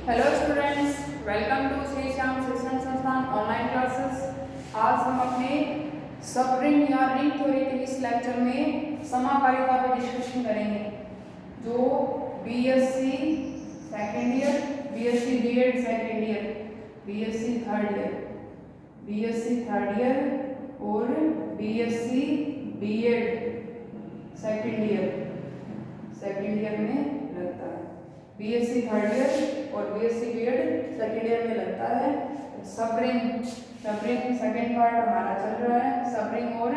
Hello students, welcome to Shri Shyam Shikshan Sansthan online classes. आज हम अपने सब रिंग या रिंग थ्योरी के इस लेक्चर में समाकारिता पर डिस्कशन करेंगे। जो BSc second year, BSc BEd second year, BSc third year और बीएससी बीएड सेकेंड ईयर में लगता है। बीएससी थर्ड ईयर और बीएससी बीएड सेकेंड ईयर में लगता है। सब रिंग सेकेंड पार्ट हमारा चल रहा है, सब रिंग और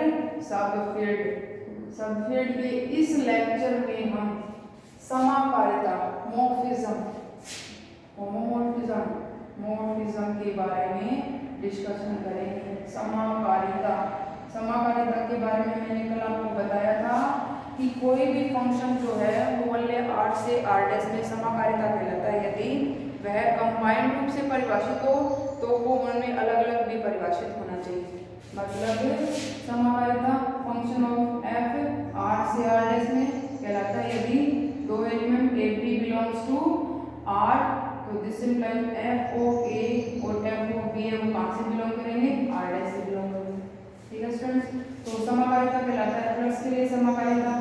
सबफील्ड के इस लेक्चर में हम समाकारिता होमोमॉर्फिज्म के बारे में डिस्कशन करेंगे। समाकारिता के बारे में मैंने कल आपको बताया था कि कोई भी फंक्शन जो है वो वल्य R से R' में समाकारिता कहलाता है। यदि वह कंबाइंड रूप से परिभाषित हो तो वो उनमें अलग अलग भी परिभाषित होना चाहिए। मतलब समाकारिता फंक्शन ऑफ f R से R' में कहलाता है यदि दो element a b belongs to R, तो this implies f of a और f ऑफ b है वो कहाँ से बिलोंग करेंगे? R' से बिलोंग करेंगे। ठीक है स्टूडेंट्स, तो समाकारिता कहलाता है प्लस के लिए समाकारिता।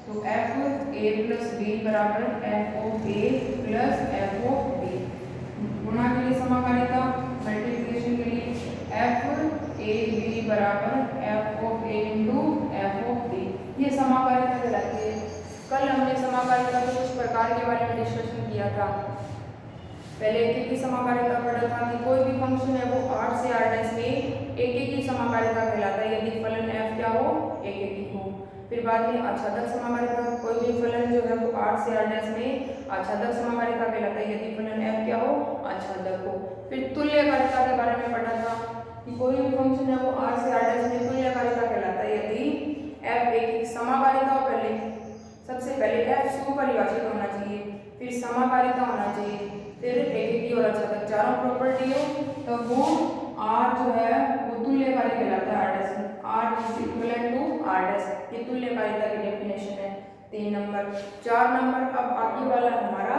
तो f a प्लस b बराबर f of a plus f of b। गुणा के लिए समाकारिता, मल्टीप्लिकेशन के लिए f a b बराबर f of a into f of b। ये समाकारिता कहलाती है। कल हमने समाकारिता के कुछ प्रकार के बारे में डिस्कशन किया था। पहले एक की समाकारिता पढ़ा था कि कोई भी फंक्शन है वो R से R' में एक की समाकारिता कहलाता है यदि फलन f क्या हो? एक हो। फिर बाद में आच्छादक समाकारिता, कोई भी फलन जो है वो R से R' में आच्छादक समाकारिता कहलाता है यदि फलन f क्या हो? आच्छादक हो। फिर तुल्यकारिता के बारे में पढ़ा था कि कोई भी फंक्शन है वो R से R' में तुल्यकारिता कहलाता है यदि f एक की समाकारिता हो। सबसे पहले f सुपरिभाषित होना चाहिए, फिर समाकारिता होना चाहिए, फिर एक और आच्छादक चारों प्रॉपर्टी हो, तो वो R जो है वो तुल्यकारी कहलाता है R' में। R is equivalent to R', ये तुल्यकारिता की डेफिनेशन है। 3 नंबर। 4 नंबर अब आगे वाला हमारा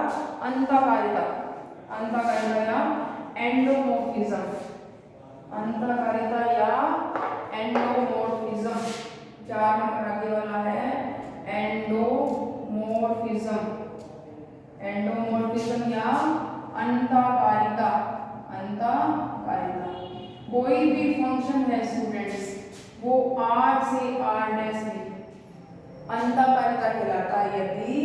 अंतःकारिता या एंडोमॉर्फिज्म। अंतःकारिता या एंडोमॉर्फिज्म। 4 नंबर आगे वाला है एंडोमॉर्फिज्म या अंतःकारिता। कोई भी फंक्शन है स्टूडेंट्स वो R से R' में अंतःकारिता कहलाता है यदि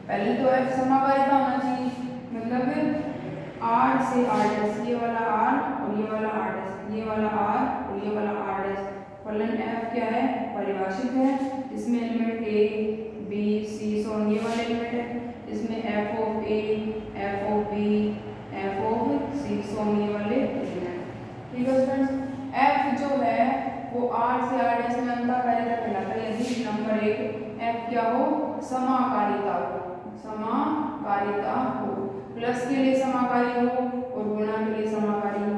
पहले तो f समाकारिता होना चाहिए, मतलब R से R', ये वाला R और ये वाला R', ये वाला R और ये वाला R'। फलन f क्या है? परिभाषित है, इसमें element a b c so ये वाला एलिमेंट है, इसमें f of a f of b f of c so ये वाले एलिमेंट। ठीक है स्टूडेंट्स, f जो है वो R से R' में अंतःकारिता कहलाता है यदि नंबर 1 f क्या हो? समाकारिता हो, प्लस के लिए समाकारी हो और गुणा के लिए समाकारी हो।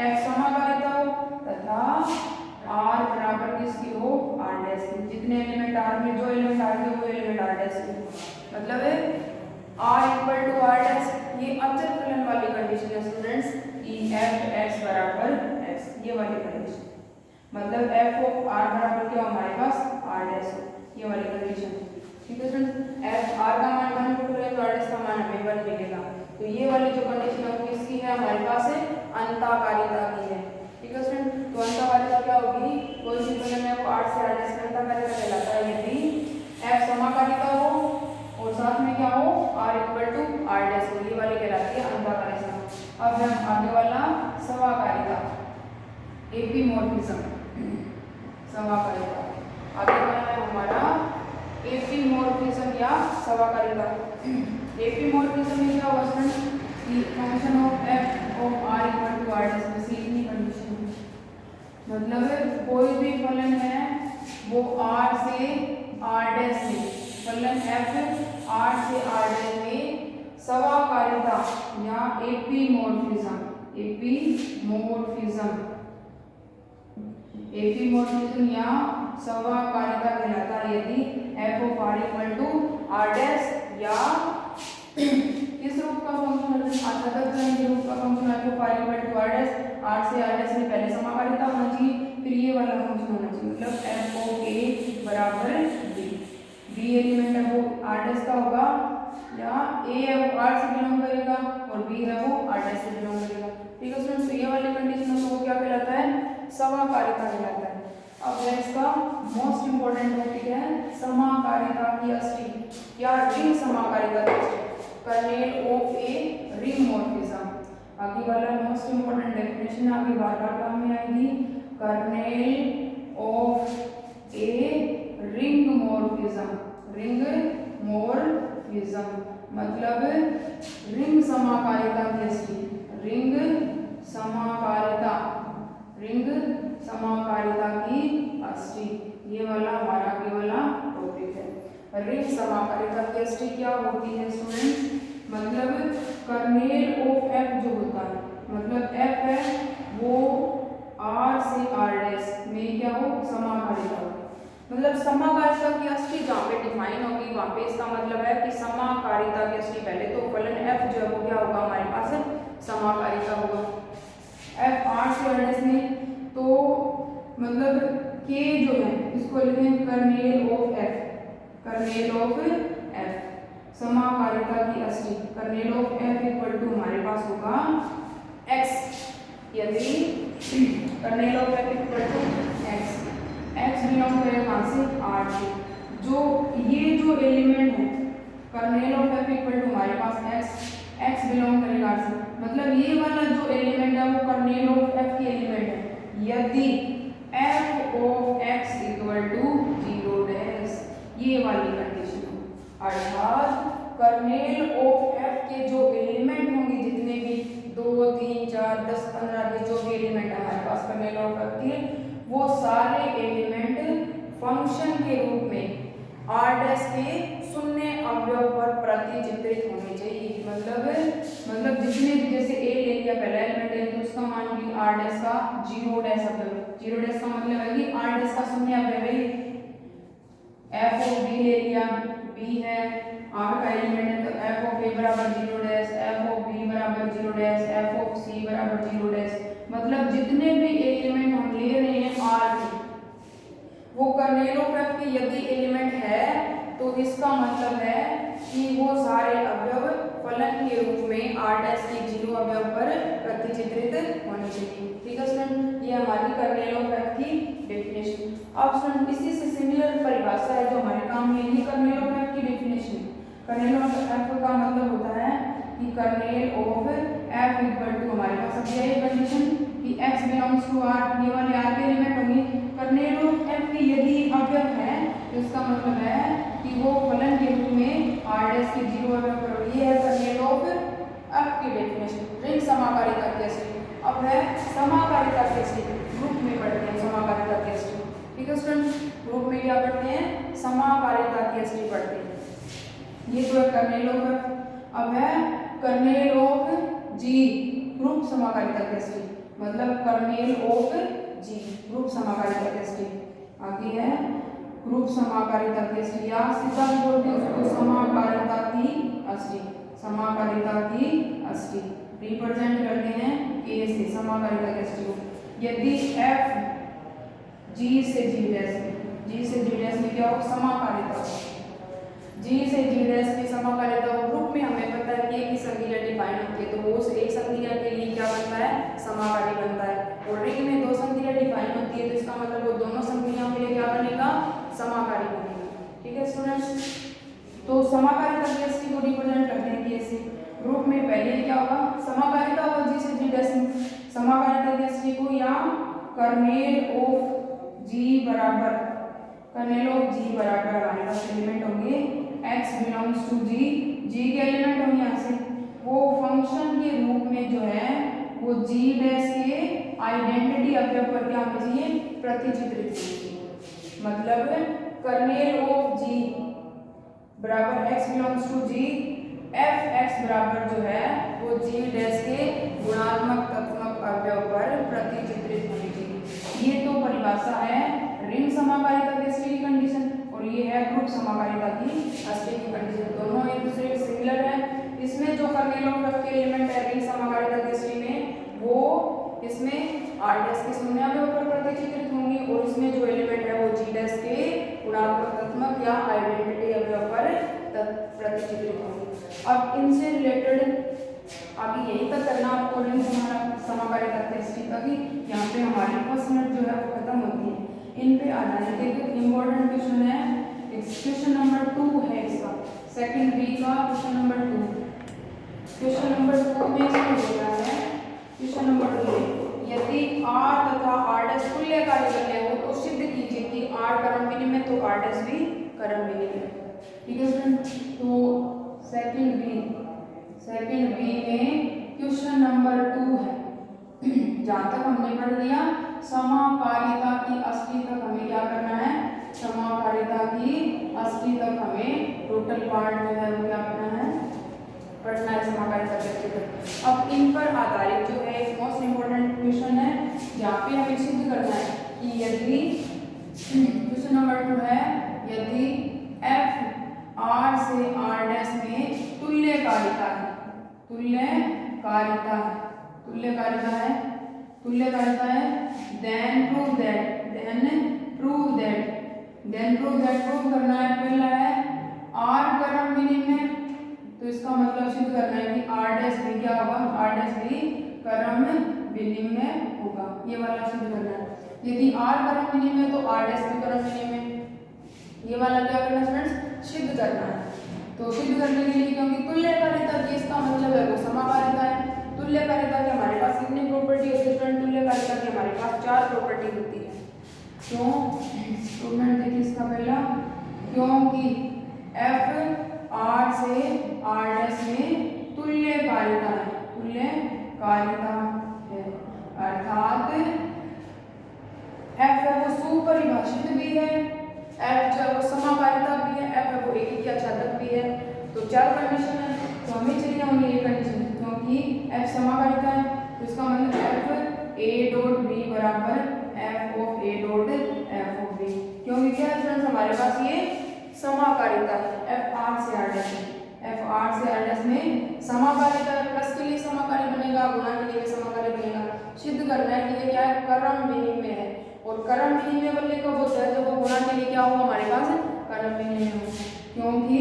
f समाकारिता हो तथा R बराबर किसकी हो? R' की। जितने एलिमेंट R में, जो एलिमेंट R के वो एलिमेंट R' की, मतलब है R इक्वल टू R'। ये अचर फलन वाली कंडीशन है स्टूडेंट्स, कि f x बराबर x, ये वाली कंडीशन। मतलब f ऑफ R बराबर क्या हमारे पास? R', ये वाली कंडीशन। ठीक है स्टूडेंट्स, f R का मान 1 पुट करें तो R' का मान हमें 1 मिलेगा। तो ये वाली जो कंडीशन है वो किसकी है? हमारे पास है अंतःकारिता की है। ठीक है स्टूडेंट, तो अंतःकारिता क्या होगी? कोई भी फलन है वो R से R' में अंतःकारिता कहलाता है यदि f समाकारिता हो और साथ में क्या हो? R इक्वल टू R', ये वाली कहलाती है अंतःकारिता। अब हम आगे वाला समाकारिता, एपिमॉर्फिज्म। समाकारिता आगे वाला है हमारा एपिमॉर्फिज्म या समाकारिता। एपिमॉर्फिज्म में क्या होगा कि function of f of R equal to R' में से इतनी कंडीशन, मतलब कोई भी फलन है वो R से R' में, फलन f R से R' में समाकारिता या एपिमॉर्फिज्म या समाकारिता कहलाता है यदि f of R equal to R' या किस रूप अर्थात के रूप का फंक्शन आपको five equal to R dash, R से आर डैश में पहले समाकारिता होना चाहिए, फिर ये वाला फंक्शन होना चाहिए, मतलब एफ ऑफ ए बराबर बी। बी एलिमेंट है वो आर डैश का होगा, या ए है वो आर से बिलोंग करेगा और बी है वो आर डैश से बिलोंग करेगा। ठीक है स्टूडेंट्स, ये वाली कंडीशन को क्या कहलाता है, समाकारिता कहलाता है। अब है इसका मोस्ट इंपोर्टेंट टॉपिक है समाकारिता की अष्टी या रिंग समाकारिता की अष्टी, kernel of a ring morphism. आगे वाला मोस्ट इंपोर्टेंट डेफिनेशन आगे बार-बार काम में आएगी, kernel of a ring morphism. Ring morphism मतलब रिंग समाकारिता की अष्टी, रिंग समाकारिता, रिंग समाकारिता की अष्टी, ये वाला हमारा आगे वाला टॉपिक है। रिंग समाकारिता की अष्टी क्या होती है स्टूडेंट, मतलब कर्नेल ऑफ एफ जो होता है, मतलब एफ है वो आर से आर डैश में क्या हो, समाकारिता हो। मतलब समाकारिता की अष्टी जहाँ पे डिफाइन होगी वहाँ पे इसका मतलब है कि समाकारिता की अष्टी पहले तो फलन एफ जो है वो क्या होगा हमारे पास समाकारिता होगा, एफ आर से आर डैश में, तो मतलब के जो है इसको लिखें kernel of F, kernel of F समाकारिता की अष्टी, kernel of F equal to हमारे पास होगा एक्स, यदि kernel of F equal to X, x belong करेगा कहाँ से, आर से, जो ये जो एलिमेंट है kernel of F equal to हमारे पास एक्स, एक्स बिलोंग करेगा आर से, मतलब ये वाला जो एलिमेंट है वो कर्नेल ऑफ एफ की एलिमेंट है यदि f of x equal to zero dash, ये वाली कंडीशन हो। अर्थात कर्नेल ऑफ एफ के जो एलिमेंट होंगे जितने भी 2 3 4 10 15 के जो भी एलिमेंट हमारे पास कर्नेल ऑफ एफ के, वो सारे एलिमेंट फंक्शन के रूप में आर डैश के शून्य अवयव पर प्रतिचित्रित होने चाहिए। मतलब जितने भी, जैसे ए ले लिया पहला एलिमेंट है तो उसका मान भी आर डैश का जीरो डैश अवयव, जीरो डैश का मतलब है कि आर डैश का शून्य अवयव है। एफ ऑफ बी ले लिया, बी है आर का एलिमेंट है तो एफ ऑफ ए बराबर zero dash, f of b बराबर zero dash, f of c बराबर जीरो डैश, मतलब जितने भी एलिमेंट हम ले रहे हैं आर के वो कर्नेल ऑफ एफ के यदि एलिमेंट है तो इसका मतलब है कि वो सारे अवयव फलन के रूप में आर डैश के जीरो अवयव पर प्रतिचित्रित होने चाहिए। ठीक है स्टूडेंट, ये हमारी कर्नेल ऑफ एफ की डेफिनेशन। अब स्टूडेंट इसी से सिमिलर परिभाषा है जो हमारे काम में, ये कर्नेल ऑफ एफ की डेफिनेशन। कर्नेल ऑफ एफ का मतलब होता है कि kernel of F equal to हमारे पास अब ये कंडीशन कि x बिलोंग्स टू r, ये वाले r के एलिमेंट होंगे, कर्नेल ऑफ f के यदि अवयव है तो इसका मतलब है कि वो फलन के रूप में r डैश के जीरो अवयव पर, ये है कर्नेल ऑफ f की डेफिनेशन, रिंग समाकारिता की अष्टी। अब है समाकारिता की अष्टी, ग्रुप में पढ़ते हैं समाकारिता की अष्टी। ठीक है स्टूडेंट, ग्रुप में क्या पढ़ते हैं, समाकारिता की अष्टी पढ़ते हैं। ये तो है कर्नेल ऑफ f, अब है कर्नेल ऑफ g, ग्रुप समाकारिता की अष्टी, मतलब कर्नेल ऑफ जी ग्रुप समाकारिता की अष्टी। आगे है ग्रुप समाकारिता की अष्टी, या सीधा बोलते हैं उसको समाकारिता की अष्टी, समाकारिता की अष्टी रिप्रेजेंट करते हैं ए से समाकारिता की अष्टी को। यदि एफ जी से जी डैश में, जी से जी डैश में क्या हो, समाकारिता, जी से जी डैश की समाकारिता हो। ग्रुप में हमें पता है कि एक ही संख्या डिफाइन होती है तो वो उस एक संख्या के लिए क्या बनता है, समाकारी बनता है, और रिंग में दो संख्या डिफाइन होती है तो इसका मतलब वो दोनों संख्याओं के लिए क्या बनेगा, समाकारी बनेगा। ठीक है स्टूडेंट्स, तो समाकारिता की अष्टी को रिप्रेजेंट करते हैं कैसे, ग्रुप में पहले क्या होगा, समाकारिता होगा जी से जी डैश में, समाकारिता की अष्टी को या कर्नेल ऑफ जी बराबर, कर्नेल ऑफ जी बराबर हमारे पास एलिमेंट होंगे x बिलोंग्स टू जी, जी के एलिमेंट होंगे यहाँ से, वो फंक्शन के रूप में जो है वो जी डैश के आइडेंटिटी अवयव पर क्या होना चाहिए, प्रतिचित्रित होना चाहिए। मतलब कर्नेल ऑफ जी बराबर x belongs to g, f x बराबर जो है वो जी डैश के गुणात्मक तत्वक अवयव पर प्रतिचित्रित होनी चाहिए। ये तो परिभाषा है रिंग समाकारिता की अष्टी की कंडीशन, और ये है ग्रुप समाकारिता की अष्टी की कंडीशन। दोनों एक दूसरे के सिमिलर है। इसमें जो कर्नेल ऑफ एफ के एलिमेंट आर डैश के शून्यावयों पर प्रतिचित्रित होंगी और इसमें जो एलिमेंट है वो जी डैश के गुणात्मक तत्मक या आइडेंटिटी अवयव पर प्रतिचित्रित होंगी। अब इनसे रिलेटेड आगे यही तक करना आपको समाकारिता टेस्ट की। यहाँ पे हमारी फर्स्ट मिनट जो है वो खत्म होती है। इन पे आ जाने के इम्पोर्टेंट क्वेश्चन है, क्वेश्चन नंबर 2 है इसका, सेकंड बी का क्वेश्चन नंबर 2। क्वेश्चन नंबर 2 में इसको बोला है, क्वेश्चन नंबर 2 यदि R तथा R डैश तुल्यकारी बने हो तो सिद्ध कीजिए कि R क्रम विनिमय में तो R डैश भी क्रम विनिमय है। ठीक है फ्रेंड, तो सेकंड बी में क्वेश्चन नंबर 2 है। जहाँ तक हमने पढ़ लिया समाकारिता की अष्टी तक हमें क्या करना है, समाकारिता की अष्टी तक हमें टोटल पार्ट जो है वो क्या करना है, पढ़ना है समाकारिता के क्षेत्र। अब इन पर आधारित जो है एक मोस्ट इम्पोर्टेंट क्वेश्चन है जहाँ पे हमें सिद्ध करना है कि यदि क्वेश्चन नंबर 2 है, यदि f R से R डैश में तुल्यकारिता है, then prove करना है। पहला है R क्रम विनिमय, तो इसका मतलब सिद्ध करना है कि R डैश भी क्या होगा, R डैश भी क्रम विनिमय होगा, ये वाला सिद्ध करना है। यदि R क्रम विनिमय तो R डैश भी क्रम विनिमय, ये वाला क्या करना है फ्रेंड्स, सिद्ध करना है। तो सिद्ध करने के लिए क्योंकि तुल्यकारिता की इसका मतलब है वो समाकारिता है। तुल्यकारिता की हमारे पास कितनी प्रॉपर्टी होती है फ्रेंड, तुल्यकारिता की हमारे पास 4 प्रॉपर्टी होती है। क्यों स्टूडेंट, देखिए इसका पहला, क्योंकि f R से R डैश में तुल्यकारिता है, अर्थात f है वो सुपरिभाषित भी है, f जो है वो समाकारिता भी है, f है वो एक या छादक भी है। तो 4 कंडीशन है, तो हमें चाहिए होंगे ये कंडीशन, क्योंकि f समाकारिता है तो इसका मतलब f a डॉट b बराबर f of a dot f of b, क्योंकि क्या है फ्रेंड्स हमारे पास ये समाकारिता है f R से R डैश में, f R से R डैश में समाकारिता है, प्लस के लिए समाकारी बनेगा, गुणा के लिए समाकारी बनेगा। सिद्ध करना है कि ये क्या है, क्रम विनिमय है, और क्रम विनिमय वाले कब होता है, जब वो गुणा के लिए क्या हो हमारे पास क्रम विनिमय हो, क्योंकि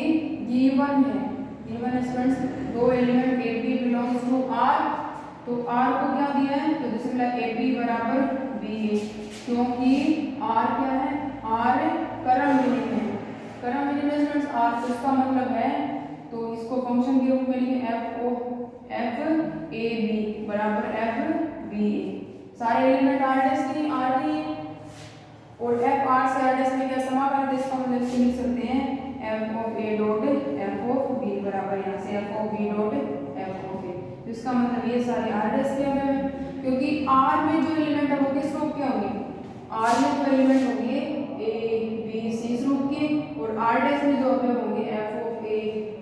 गिवन है friends, 2 element a b belongs to R, तो R को क्या दिया है, तो जैसे मिला ए बी बराबर बी ए, क्योंकि R क्या है, R क्रम विनिमय फ्रेंड्स R, तो इसका मतलब है, तो इसको फंक्शन के रूप में लिखे f a b बराबर f b a, सारे एलिमेंट R डैश के लिए R ही है, और f R से R डैश में क्या समाकारिता, इसका मतलब इसको लिख सकते हैं f of a dot f of b बराबर यहाँ से f of b dot f of a, तो इसका मतलब ये सारे R डैश के अवयव हैं, क्योंकि R में जो एलिमेंट है वो किस रूप के होंगे, R में जो एलिमेंट होंगे a b c इस रूप के, और R डैश में जो अवयव होंगे f of a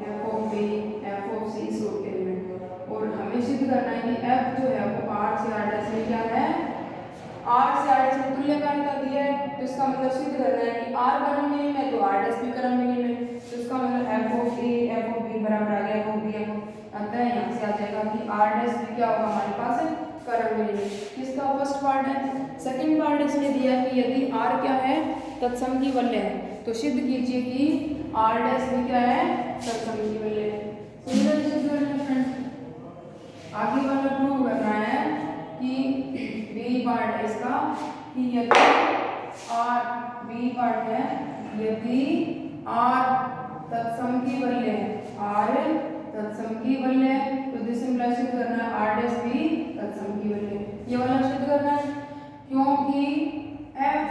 f of b f of c इस रूप के एलिमेंट। और हमें सिद्ध करना है कि f जो है वो R से R डैश में क्या है, R से R डैश में तुल्यकारिता दी है, तो इसका मतलब सिद्ध करना है कि R क्रम विनिमय है तो R डैश भी क्रम विनिमय, तो इसका मतलब f of a f of b बराबर आ गया f ऑफ b f, अतः यहाँ से आ जाएगा कि R डैश भी क्या होगा हमारे पास क्रम विनिमय। इसका फर्स्ट पार्ट है। सेकंड पार्ट इसने दिया है कि यदि R क्या है, तत्सम वल्य है, तो सिद्ध कीजिए कि R डैश भी क्या है, तत्सम वल्य है। आगे वाला प्रूव करना है कि बी पार्ट है इसका, कि यदि R बी पार्ट है, यदि R तत्सम वल्य है, R तत्सम वल्य है, तो दिस इंप्लाइज सिद्ध करना है R डैश भी तत्सम वल्य है, ये वाला सिद्ध करना है, क्योंकि f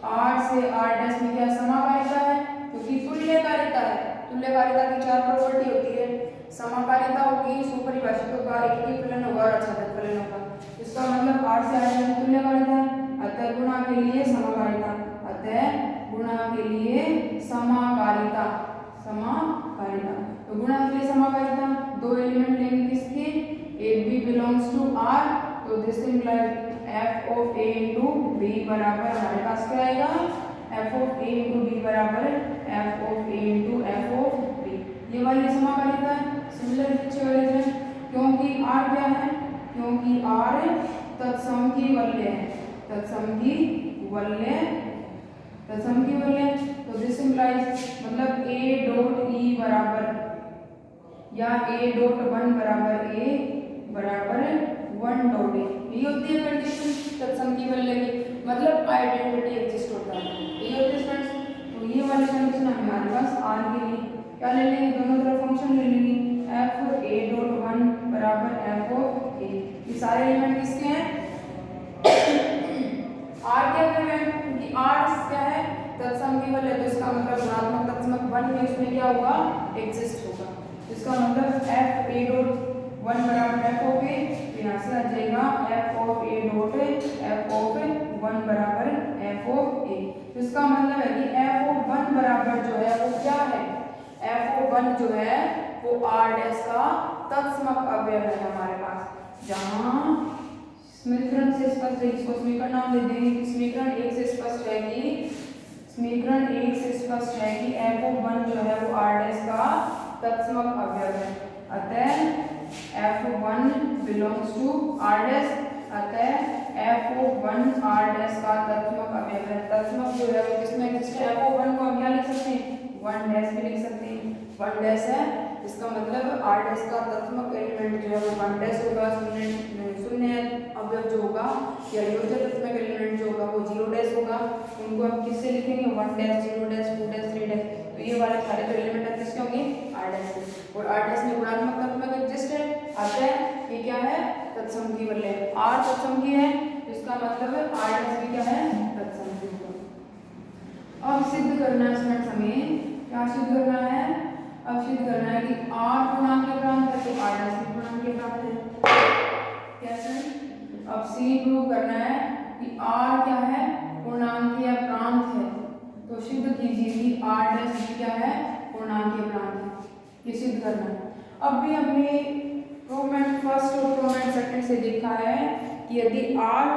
R से R डैश में क्या समाकारिता है, क्योंकि तुल्यकारिता है, तुल्यकारिता की 4 प्रॉपर्टी होती है, समाकारिता होगी, सुपरिभाषित होगा, एक फलन होगा और अछादक फलन होगा, इसका मतलब R से R डैश में तुल्यकारिता है, अतः गुणा के लिए समाकारिता, तो गुणा के लिए समाकारिता, 2 एलिमेंट लेंगे किसके, a b belongs to R, तो this implies f of a into b बराबर हमारे पास क्या आएगा, f of a into b बराबर f of a into f of b, ये वाली समाकारिता है। सिमिलर पीछे वाले हैं, क्योंकि R क्या है, क्योंकि R तत्सम की वल्य है, तत्सम की वल्य, तत्सम की वल्य। तो दिस इम्प्लाइज मतलब ए डॉट ई बराबर या ए डॉट वन बराबर ए बराबर वन डॉट ए, ये होती है कंडीशन तत्सम की वल्य की, मतलब आइडेंटिटी एग्जिस्ट होता है, ये होती है स्टूडेंट्स। तो ये वाली कंडीशन हमारे पास आर के लिए क्या ले लेंगे, दोनों तरफ फंक्शन ले लेंगे, एफ ए डॉट वन बराबर एफ ऑफ ए। ये सारे एलिमेंट किसके हैं, आर के अंदर है, क्योंकि आर क्या है तत्सम की वल्य, तो इसका मतलब गुणात्मक तत्समक वन में उसमें क्या होगा एग्जिस्ट होगा, इसका मतलब एफ ए डॉट वन बराबर एफ ऑफ ए, यहाँ से आ जाएगा F of A dot F of one बराबर एफ ऑफ ए। तो इसका मतलब है कि एफ ऑफ वन बराबर जो है वो क्या है, एफ ऑफ वन जो है वो आर डैश का तत्समक अवयव है हमारे पास, जहाँ समीकरण से स्पष्ट है, इसको समीकरण नाम दे देंगे, समीकरण एक से स्पष्ट है कि समीकरण एक से स्पष्ट है कि एफ ऑफ वन जो है वो आर डैश का तत्समक अवयव है, अतः f1 belongs to r dash, अतः f1 r डैश का तत्समक अवयव है। तत्समक जो है वो किसमें एग्जिस्ट है, f1 को हम क्या लिख सकते हैं, 1 डैश भी लिख सकते हैं, 1 डैश है, इसका मतलब r डैश का तत्समक एलिमेंट जो है वो 1 डैश होगा, शून्य अवयव जो होगा या योज्य तत्समक एलिमेंट जो होगा वो 0 डैश होगा, उनको हम किससे लिखेंगे 1 डैश 0 डैश 2 डैश 3 डैश, तो ये वाले सारे जो एलिमेंट है किसके होंगे r डैश के, और r डैश में गुणात्मक तत्समक एग्जिस्ट है, अतः ये क्या है तत्सम की वल्य, r तत्सम की है, इसका मतलब r डैश भी क्या है तत्सम की होगा। अब सिद्ध करना है इसमें हमें क्या सिद्ध करना है, अब सिद्ध करना है कि r पूर्णांक प्रांत है तो r डैश भी पूर्णांक प्रांत है, कैसे, अब सी प्रूव करना है कि r क्या है पूर्णांकीय प्रांत है, तो सिद्ध कीजिए कि r डैश भी क्या है पूर्णांकीय प्रांत है, ये सिद्ध करना है। अब भी हमने प्रूवमेंट फर्स्ट और प्रूवमेंट सेकंड से देखा है कि यदि r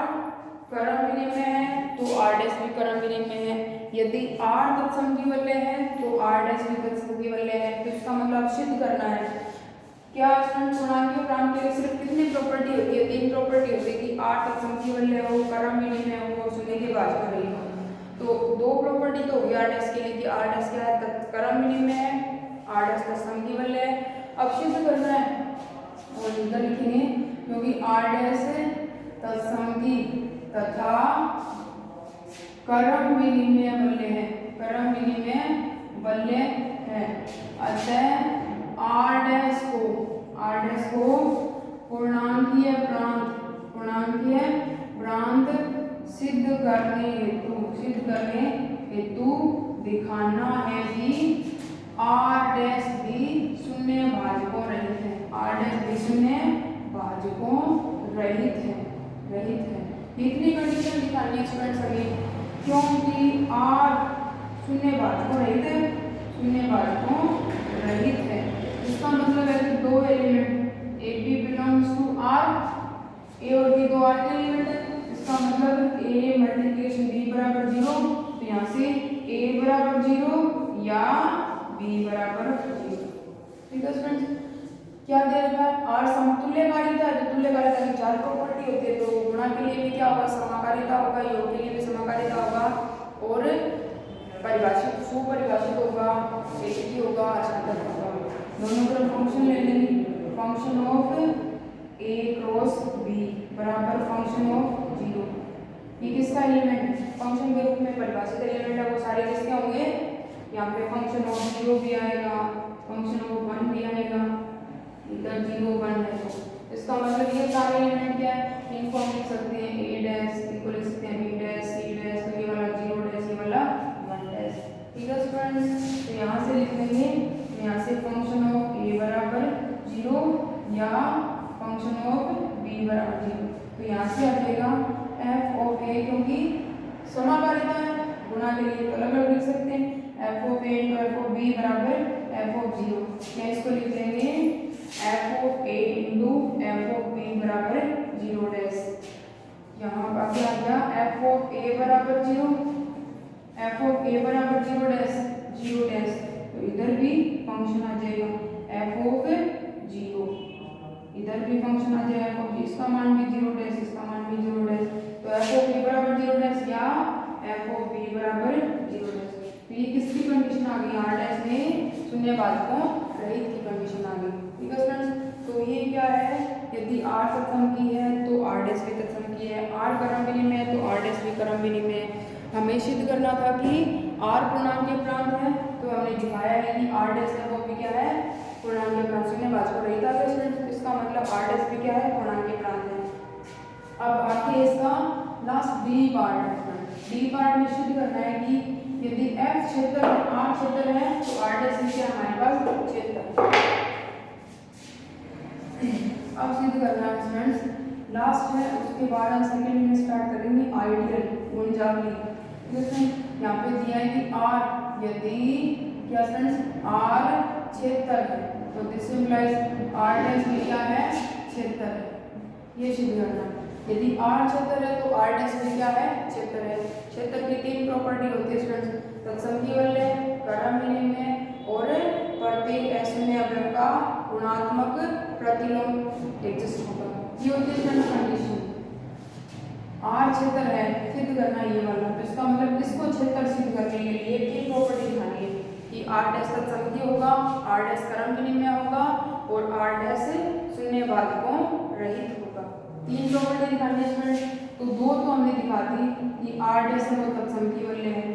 क्रम विनिमय में है तो r डैश भी क्रम विनिमय में है, यदि r तत्सम की वल्य है तो r डैश भी तत्सम की वल्य है, तो इसका मतलब सिद्ध करना है क्या पूर्णांकीय प्रांत के लिए सिर्फ कितनी प्रॉपर्टी होती है, 3 प्रॉपर्टी होती है कि r तत्सम की वल्य हो, क्रम विनिमय हो, शून्य के भाजक रही हो, तो 2 प्रॉपर्टी तो होगी r डैश के लिए कि r डैश क्या है क्रम विनिमय है, r डैश तत्सम की वल्य है। अब सिद्ध करना है और इधर लिखेंगे क्योंकि r डैश तत्सम की तथा क्रम विनिमय वल्य है, क्रम विनिमय वल्य है, अतः r डैश को पूर्णांकीय प्रांत सिद्ध करने हेतु दिखाना है कि r डैश भी शून्य भाजकों रहित है, r डैश भी शून्य भाजकों रहित है। कितनी कंडीशन दिखानी है स्टूडेंट्स हमें, क्योंकि r शून्य भाजकों रहित है, इसका मतलब है कि 2 element a b belongs to r, a और बी 2 r के एलिमेंट है, इसका मतलब a मल्टीप्लिकेशन b बराबर 0, तो यहाँ से a बराबर 0 या b बराबर 0, ठीक है स्टूडेंट्स। क्या दे रखा है r समतुल्यकारिता है, तो तुल्यकारिता की 4 प्रॉपर्टी होती है, तो गुणा के लिए भी क्या होगा समाकारिता होगा, योग के लिए भी समाकारिता होगा, और परिभाषित सुपरिभाषित होगा, एककी होगा, अचानक होगा, दोनों तरफ फंक्शन ले लेंगे, function of a cross b बराबर फंक्शन ऑफ 0, ये किसका एलिमेंट है फंक्शन के रूप में परिभाषित एलिमेंट है, वो सारे किसके होंगे, यहाँ पे फंक्शन ऑफ 0 भी आएगा, फंक्शन ऑफ 1 भी आएगा, इधर 0 1 है, तो इसका मतलब ये सारे एलिमेंट क्या है, इनको हम लिख सकते हैं a डैश, इनको लिख सकते हैं b डैश, c डैश, तो ये वाला 0 डैश, ये वाला 1 डैश, ठीक है स्टूडेंट्स। तो यहाँ से लिख लेंगे, तो यहाँ से फंक्शन ऑफ a बराबर 0 या फंक्शन ऑफ b बराबर 0, तो यहाँ से आ जाएगा f ऑफ a, क्योंकि समाकारिता है गुणा के लिए अलग अलग लिख सकते हैं, f of a into f of b बराबर f ऑफ 0, या इसको लिख लेंगे f of a into f of b बराबर 0 डैश, यहाँ पर क्या आ गया f ऑफ a बराबर 0, f ऑफ a बराबर 0 डैश, तो इधर भी फंक्शन आ जाएगा f ऑफ 0, इधर भी फंक्शन आ जाएगा f ऑफ, इसका मान भी 0 डैश, इसका मान भी शून्यवादकों रहित की कंडीशन आ गई। ठीक है स्टूडेंट्स, तो ये क्या है, यदि R तत्सम की है तो R डैश भी तत्सम की है, R क्रम विनिमय है तो R डैश भी क्रम विनिमय है। हमें सिद्ध करना था कि R पूर्णांकीय प्रांत है, तो हमने दिखाया है कि R डैश है वो भी क्या है, पूर्णांकीय प्रांत शून्यवादकों रहित आ गया स्टूडेंट्स। इसका मतलब R डैश भी क्या है, पूर्णांकीय प्रांत है। अब आगे इसका लास्ट डी पार्ट है। डी पार्ट में सिद्ध करना है कि यदि F क्षेत्र है, R क्षेत्र है तो R डैश भी क्या हमारे पास क्षेत्र है। अब सिद्ध करना है स्टूडेंट्स, लास्ट है, उसके बाद हम सेकंड में स्टार्ट करेंगे आइडियल गुणजावली। यहाँ पे दिया है कि R यदि क्या स्टूडेंट्स R क्षेत्र है तो दिस इंप्लाइज R डैश भी क्या है, क्षेत्र है। ये सिद्ध करना है, यदि R क्षेत्र है तो R डैश भी क्या है, क्षेत्र है। क्षेत्र की तीन प्रॉपर्टी होती है स्टूडेंट्स, तत्सम वलय, क्रम विनिमय और प्रत्येक अशून्य अवयव का ऋणात्मक प्रतिलोम एग्जिस्ट होगा। ये होती है स्टूडेंट्स कंडीशन। R क्षेत्र है, सिद्ध करना ये वाला, तो इसका मतलब इसको क्षेत्र सिद्ध करने के लिए तीन प्रॉपर्टी दिखानी है कि R डैश तत्सम होगा, R डैश क्रम विनिमय होगा और R डैश शून्यवादकों रहित होगा। तीन प्रॉपर्टी दिखानी है स्टूडेंट, तो दो तो हमने दिखा दी कि R डैश है वो तत्सम वलय है,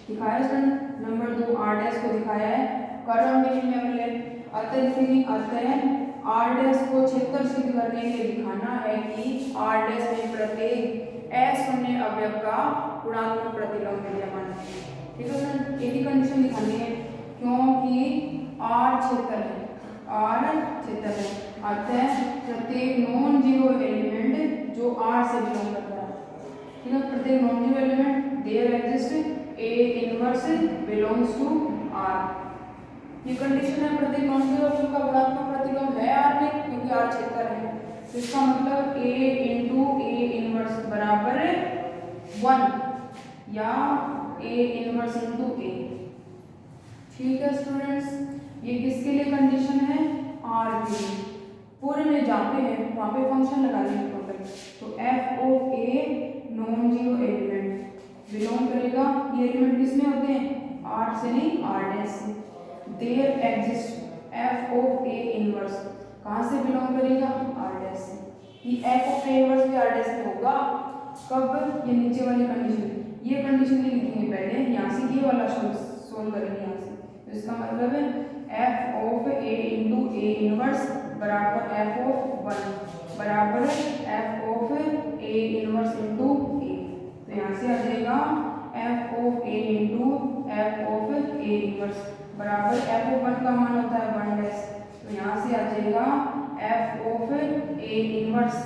दिखाया स्टूडेंट। नंबर 2 R डैश को दिखाया है क्रम विनिमय वलय। अतः R डैश को क्षेत्र सिद्ध करने के लिए दिखाना है कि R डैश में प्रत्येक अशून्य अवयव का ऋणात्मक प्रतिलोम विद्यमान है। ठीक है स्टूडेंट, एक ही कंडीशन दिखानी है क्योंकि R क्षेत्र है, R क्षेत्र है, अतः प्रत्येक नॉन जीरो एलिमेंट जो R से बिलोंग करता है, ठीक है, प्रत्येक non zero element there exist A inverse belongs to R। ये कंडीशन है, प्रत्येक नॉन जीरो एलिमेंट का ऋणात्मक प्रतिलोम है R में क्योंकि R क्षेत्र है। तो इसका मतलब A इंटू A इनवर्स बराबर 1 या A इनवर्स इंटू A। ठीक है स्टूडेंट्स, ये किसके लिए कंडीशन है, R के लिए। पूरे में जाते हैं वहाँ पे फंक्शन लगा लेंगे टोटल, तो F of A non zero element belong करेगा, ये एलिमेंट किसमें होते हैं, R से नहीं R डैश से। There exist F of A inverse कहाँ से बिलोंग करेगा, R डैश से। ये F ऑफ A इनवर्स भी R डैश में होगा कब, ये नीचे वाली कंडीशन, ये कंडीशन नहीं लिखेंगे पहले, यहाँ से ये वाला सोल्व करेंगे यहाँ से। तो इसका मतलब है F of A into A inverse बराबर F ऑफ 1 बराबर F of A inverse into A। तो यहाँ से आ जाएगा F of A into F of A inverse बराबर F ऑफ 1 का मान होता है 1 डैश, तो यहाँ से आ जाएगा F of A inverse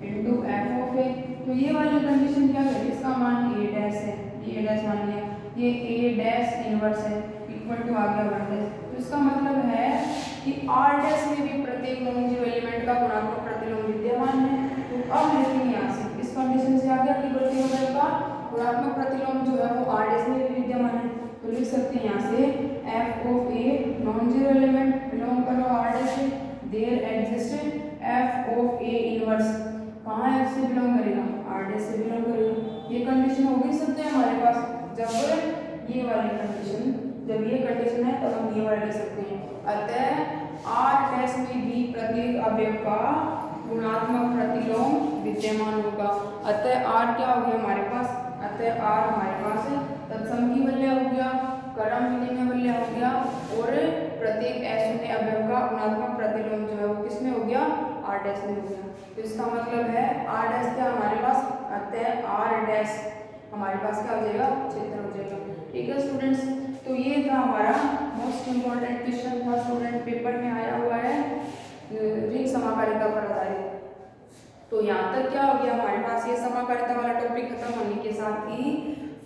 into F of A। तो ये वाली कंडीशन क्या है, इसका मान A डैश है, ये A डैश मान लिया, ये A डैश इनवर्स है इक्वल टू आ गया 1 डैश। तो इसका मतलब है कि R डैश में भी प्रत्येक नॉन जीरो एलिमेंट का गुणात्मक प्रतिलोम विद्यमान है। तो अब लेकिन यहाँ से इस कंडीशन से आ गया कि प्रत्येक अवयव का गुणात्मक प्रतिलोम जो है वो R डैश में भी विद्यमान है। तो लिख सकते हैं यहाँ से F of A non zero element belong करो R डैश से, there exist F of A inverse कहाँ F से बिलोंग करेगा, R डैश से बिलोंग करेगा। ये कंडीशन हो गई सकते हैं हमारे पास, जब ये वाली कंडीशन, जब ये कंडीशन है तब हम ये वाला लिख सकते हैं। अतः R डैश में भी प्रत्येक अवयव का गुणात्मक प्रतिलोम विद्यमान होगा। अतः R क्या हो गया हमारे पास, अतः R हमारे पास तत्सम वलय हो गया, क्रम विनिमय वलय हो गया और प्रत्येक अशून्य अवयव का गुणात्मक प्रतिलोम जो है वो किसमें हो गया, R डैश में हो गया। तो इसका मतलब है R डैश क्या हमारे पास, अतः R डैश हमारे पास क्या हो जाएगा, क्षेत्र हो जाएगा। ठीक है स्टूडेंट्स, तो ये था हमारा मोस्ट इम्पोर्टेंट क्वेश्चन था स्टूडेंट, पेपर में आया हुआ है रिंग समाकारिता पर आधारित। तो यहाँ तक क्या हो गया हमारे पास, ये समाकारिता वाला टॉपिक खत्म होने के साथ ही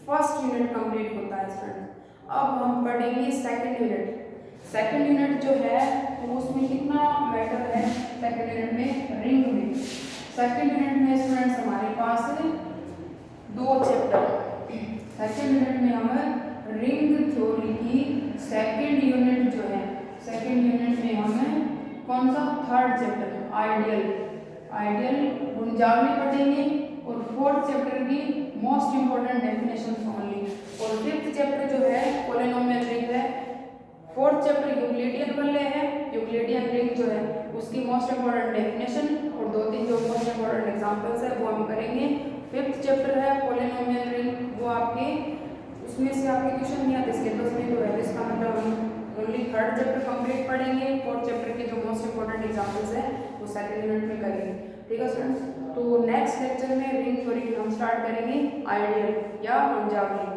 फर्स्ट यूनिट कंप्लीट होता है स्टूडेंट। अब हम पढ़ेंगे सेकंड यूनिट। सेकंड यूनिट जो है तो उसमें कितना मैटर है, सेकंड यूनिट में रिंग में। सेकंड यूनिट में स्टूडेंट्स हमारे पास 2 चैप्टर। सेकंड यूनिट में हम रिंग थ्योरी की सेकंड यूनिट जो है, सेकंड यूनिट में हमें कौन सा, थर्ड चैप्टर आइडियल गुणजावली पढ़ेंगे और फोर्थ चैप्टर की मोस्ट इंपोर्टेंट डेफिनेशन ओनली। और फिफ्थ चैप्टर जो है पॉलिनोमियल रिंग है, यूक्लिड वाले है, यूक्लिडियन रिंग जो है उसकी मोस्ट इंपॉर्टेंट डेफिनेशन और 2-3 जो मोस्ट इंपॉर्टेंट एग्जांपल्स है वो हम करेंगे। 5th चैप्टर है पॉलिनोमियल रिंग, वो आपके उसमें से आपके क्वेश्चन नहीं आते सिलेबस में, तो है इसका मतलब हम ओनली 3rd चैप्टर कंप्लीट पढ़ेंगे। 4th चैप्टर के जो मोस्ट इंपॉर्टेंट एग्जांपल्स है वो सेकंड यूनिट में करेंगे। ठीक है स्टूडेंट्स, तो नेक्स्ट लेक्चर में रिंग थ्योरी हम स्टार्ट करेंगे आइडियल या हमजावी।